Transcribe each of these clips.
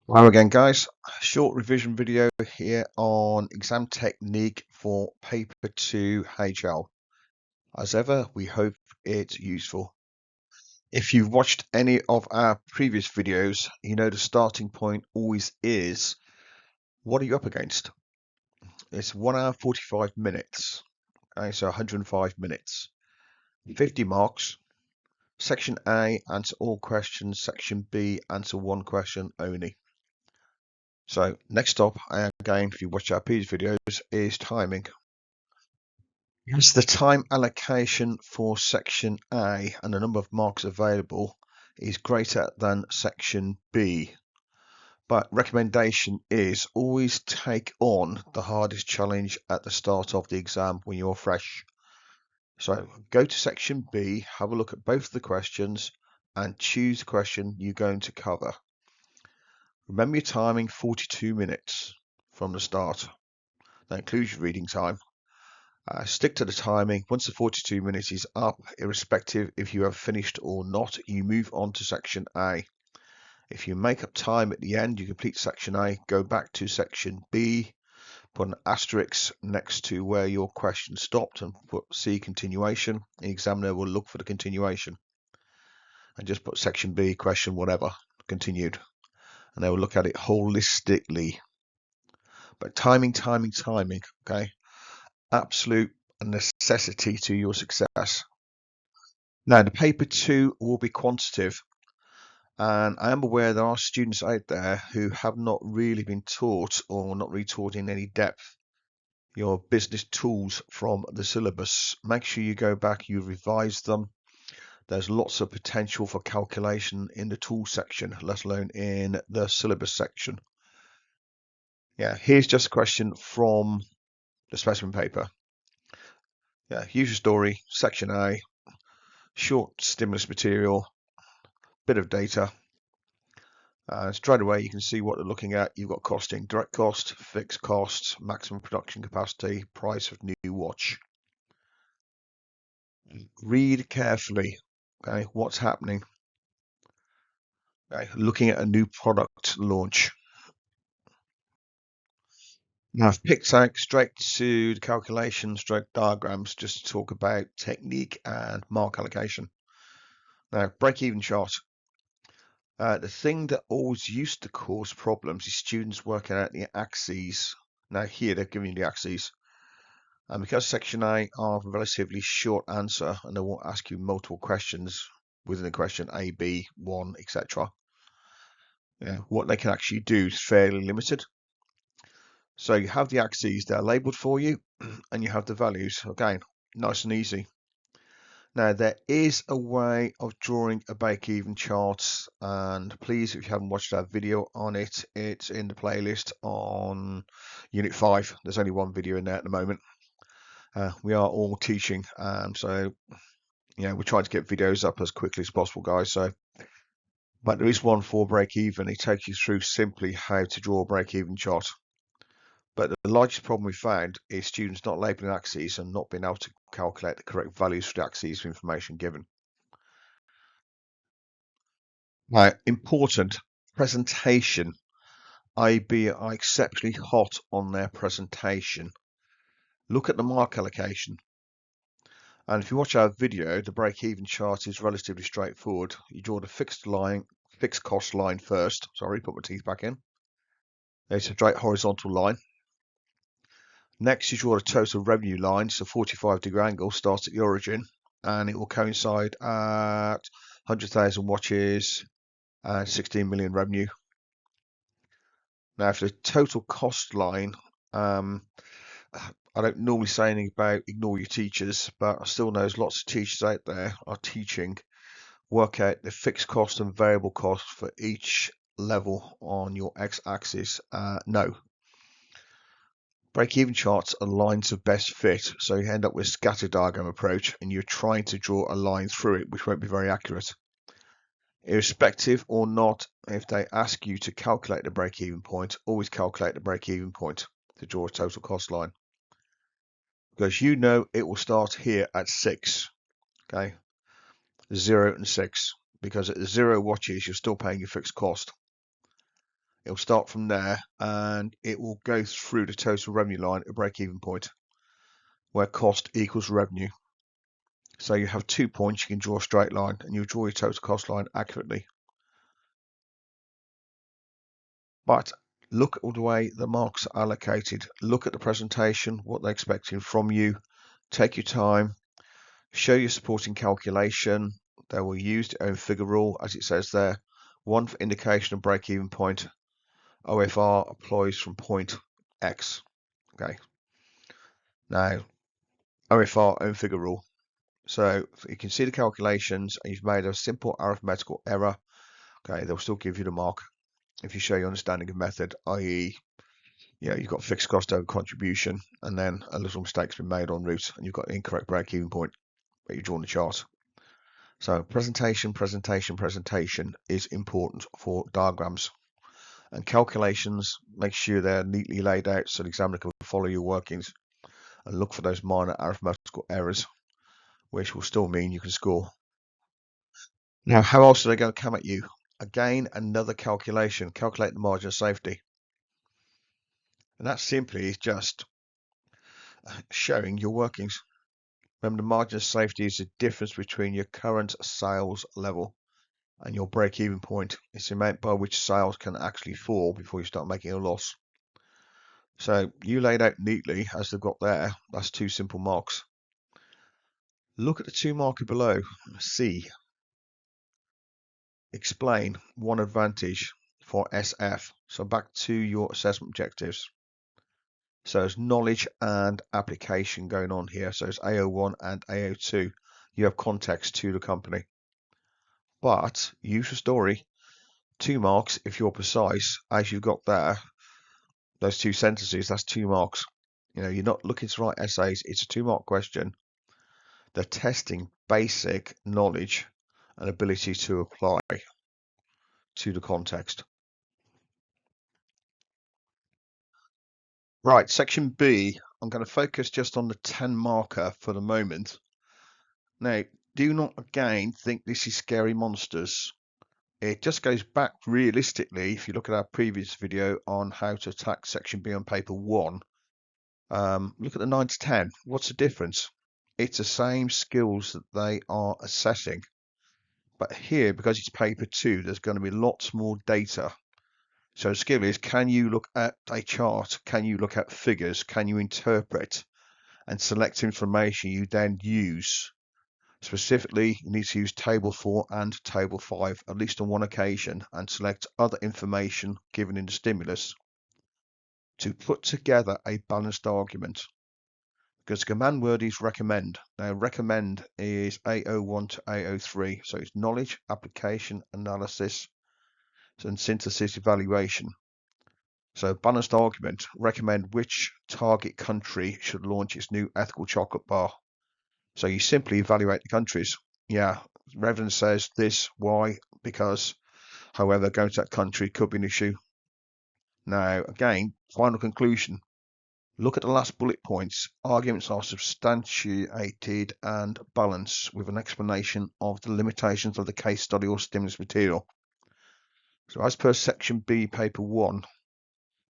Hello again, guys. Short revision video here on exam technique for paper 2 HL. As ever, we hope it's useful. If you've watched any of our previous videos, you know the starting point always is, what are you up against? It's 1 hour 45 minutes. Okay, so 105 minutes. 50 marks. Section A, answer all questions. Section B, answer one question only. So next stop, again, if you watch our previous videos, is timing. Yes, the time allocation for section A and the number of marks available is greater than section B. But recommendation is always take on the hardest challenge at the start of the exam when you're fresh. So go to section B, have a look at both the questions and choose the question you're going to cover. Remember your timing, 42 minutes from the start. That includes your reading time. Stick to the timing. Once the 42 minutes is up, irrespective if you have finished or not, you move on to section A. If you make up time at the end, you complete section A, go back to section B, put an asterisk next to where your question stopped and put C continuation. The examiner will look for the continuation and just put section B, question, whatever, continued. And they will look at it holistically. But timing, okay? Absolute necessity to your success. Now, the paper 2 will be quantitative, and I am aware there are students out there who have not really been taught or not really taught in any depth your business tools from the syllabus. Make sure you go back, you revise them. There's lots of potential for calculation in the tool section, let alone in the syllabus section. Yeah, here's just a question from the specimen paper. Yeah, user story, section A, short stimulus material, bit of data. Straight away you can see what they're looking at. You've got costing, direct cost, fixed costs, maximum production capacity, price of new watch. Read carefully, okay, what's happening. Okay, looking at a new product launch. Now I've picked out straight to the calculation, straight diagrams, just to talk about technique and mark allocation. Now, break-even chart. The thing that always used to cause problems is students working out the axes. Now here they've given you the axes. And because section A are a relatively short answer and they won't ask you multiple questions within the question A, B, 1, etc. Yeah, what they can actually do is fairly limited. So you have the axes, they're labeled for you, and you have the values. Again, nice and easy. Now there is a way of drawing a break-even chart, and please, if you haven't watched our video on it, it's in the playlist on Unit 5. There's only one video in there at the moment. We are all teaching, so yeah, we're trying to get videos up as quickly as possible, guys. So, but there is one for break-even. It takes you through simply how to draw a break-even chart. But the largest problem we found is students not labeling axes and not being able to calculate the correct values for the axes for information given. Now, important presentation. IB are exceptionally hot on their presentation. Look at the mark allocation. And if you watch our video, the break-even chart is relatively straightforward. You draw the fixed cost line first. Sorry, put my teeth back in. It's a straight horizontal line. Next, you draw the total revenue line. So 45-degree angle starts at the origin, and it will coincide at 100,000 watches and 16 million revenue. Now, for the total cost line, I don't normally say anything about ignore your teachers, but I still know there's lots of teachers out there are teaching. Work out the fixed cost and variable cost for each level on your x-axis. No. Break-even charts are lines of best fit, so you end up with a scatter diagram approach and you're trying to draw a line through it, which won't be very accurate. Irrespective or not, if they ask you to calculate the break-even point, always calculate the break-even point to draw a total cost line. Because you know it will start here at 6, okay? 0 and 6, because at 0 watches, you're still paying your fixed cost. It'll start from there and it will go through the total revenue line at break-even point, where cost equals revenue. So you have 2 points, you can draw a straight line and you'll draw your total cost line accurately. But look at the way the marks are allocated. Look at the presentation, what they're expecting from you. Take your time, show your supporting calculation. They will use the own figure rule, as it says there. One for indication of break-even point. OFR applies from point X. Okay. Now, OFR own figure rule. So you can see the calculations and you've made a simple arithmetical error. Okay, they'll still give you the mark if you show your understanding of method, i.e., you've got fixed cost over contribution and then a little mistake's been made en route and you've got the incorrect break-even point, but you've drawn the chart. So presentation is important for diagrams. And calculations, make sure they're neatly laid out so the examiner can follow your workings and look for those minor arithmetical errors, which will still mean you can score. Now, how else are they going to come at you? Again, another calculation, calculate the margin of safety. And that simply is just showing your workings. Remember, the margin of safety is the difference between your current sales level and your break-even point. It's the amount by which sales can actually fall before you start making a loss. So you laid out neatly as they've got there. That's 2 simple marks. Look at the 2 marker below. C. Explain one advantage for SF. So back to your assessment objectives. So there's knowledge and application going on here. So it's AO1 and AO2. You have context to the company. But use your story. 2 marks if you're precise, as you've got there. Those 2 sentences, that's 2 marks. You're not looking to write essays. It's a 2-mark question. They're testing basic knowledge and ability to apply to the context. Right, section B, I'm going to focus just on the 10 marker for the moment. Now, do not again think this is scary monsters. It just goes back realistically, if you look at our previous video on how to attack section B on paper 1, look at the 9 to 10. What's the difference? It's the same skills that they are assessing. But here, because it's paper 2, there's going to be lots more data. So the skill is, can you look at a chart? Can you look at figures? Can you interpret and select information you then use? Specifically, you need to use table 4 and table 5, at least on one occasion, and select other information given in the stimulus to put together a balanced argument. Because the command word is recommend. Now, recommend is AO1 to AO3, so it's knowledge, application, analysis, and synthesis evaluation. So, balanced argument, recommend which target country should launch its new ethical chocolate bar. So you simply evaluate the countries. Yeah, Reverend says this, why, because, however, going to that country could be an issue. Now, again, final conclusion. Look at the last bullet points. Arguments are substantiated and balanced with an explanation of the limitations of the case study or stimulus material. So as per section B, paper 1,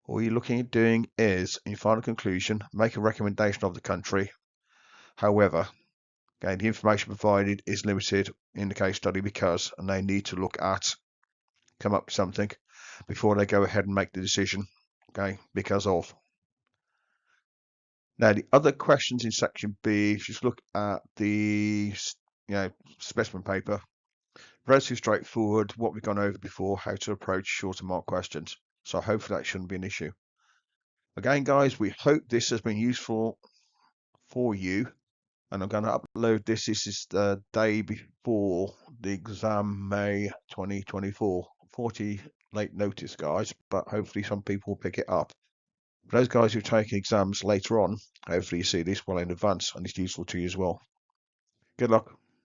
all you're looking at doing is, in your final conclusion, make a recommendation of the country. However, okay, the information provided is limited in the case study because, and they need to come up with something before they go ahead and make the decision, okay, because of. Now, the other questions in section B, if you just look at the specimen paper, relatively straightforward, what we've gone over before, how to approach shorter mark questions. So hopefully that shouldn't be an issue. Again, guys, we hope this has been useful for you. And I'm going to upload this. This is the day before the exam, May 2024. 40 late notice, guys, but hopefully some people will pick it up. For those guys who are taking exams later on, hopefully you see this well in advance and it's useful to you as well. Good luck.